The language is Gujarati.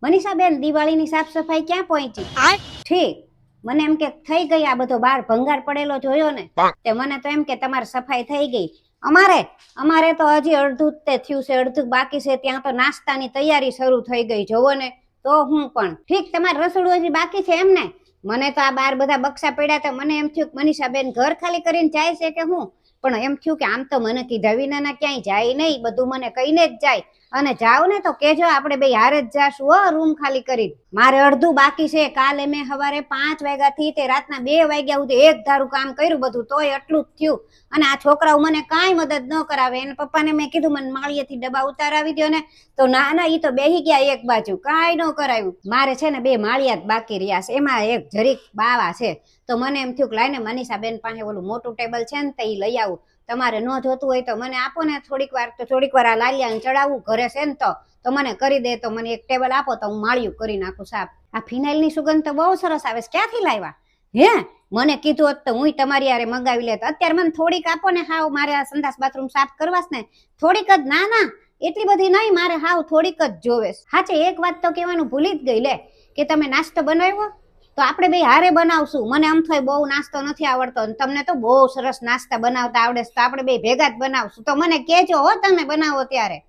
મનીષાબેન, દિવાળીની સાફ સફાઈ ક્યાં પહોંચી? ઠીક, મને એમ કે થઈ ગઈ. આ બધો બાર ભંગાર પડેલો જોયો ને તે મને તો એમ કે તમારી સફાઈ થઈ ગઈ. અમારે તો હજી અડધું જ તે થયું છે, અડધું બાકી છે. ત્યાં તો નાસ્તાની તૈયારી શરૂ થઈ ગઈ, જોવો ને. તો હું પણ ઠીક, તમારે રસોડું હજી બાકી છે એમ ને? મને તો આ બાર બધા બક્સા પડ્યા હતા, મને એમ થયું કે મનીષાબેન ઘર ખાલી કરીને જાય છે કે હું. પણ એમ થયું કે આમ તો મને કીધા વિના ક્યાંય જાય નહીં, બધું મને કહીને જ જાય. અને જાવ ને તો કેજો, આપણે બે હારે જ જાશું હો, રૂમ ખાલી કરી. મારે અડધું બાકી છે. કાલે મેં સવારે 5 વાગ્યાથી તે રાતના 2 વાગ્યા સુધી એક ધારું કામ કર્યું બધું, તોય એટલું જ થયું. અને આ છોકરાઓ મને કાંઈ મદદ ન કરાવે. એના પપ્પાને મેં કીધું મને માળિયેથી ડબ્બા ઉતારાવી દો ને, તો ના ઈ તો બેહી ગયા એક બાજુ, કાંઈ ન કરાવ્યું. મારે છે ને 2 માળિયા જ બાકી રહ્યા છે, એમાં એક જરીક બાવા છે. તો મને એમ થયું કે લાઈને મનીષાબેન પાસે ઓલું મોટું ટેબલ છે ને તે ઈ લઈ આવું. તમારે ન જોતું હોય તો મને આપો ને થોડીક વાર. તો થોડીક વાર આ લાલિયાને ચડાવવું ઘરે છે ને તો મને કરી દે. તો મને એક ટેબલ આપો તો હું માળિયું કરી નાખું સાફ. આ ફિનાઇલની સુગંધ તો બહુ સરસ આવે છે, ક્યાંથી લાવ્યા? હે, મને કીધું હોત તો હું તમારી યારે મંગાવી લેત. અત્યારે મને થોડીક આપો ને, હાવ મારે આ સંડાસ બાથરૂમ સાફ કરવાસ ને થોડીક જ. ના એટલી બધી નહીં, મારે હાવ થોડીક જ જોવે. હાચે એક વાત તો કહેવાનું ભૂલી જ ગઈ લે, કે તમે નાસ્તો બનાવ્યો તો આપણે બે હારે બનાવશું. મને આમ થાય બહુ નાસ્તો નથી આવડતો, અને તમને તો બહુ સરસ નાસ્તા બનાવતા આવડે છે, તો આપણે બે ભેગા જ બનાવશું. તો મને કહેજો હો તમે બનાવો ત્યારે.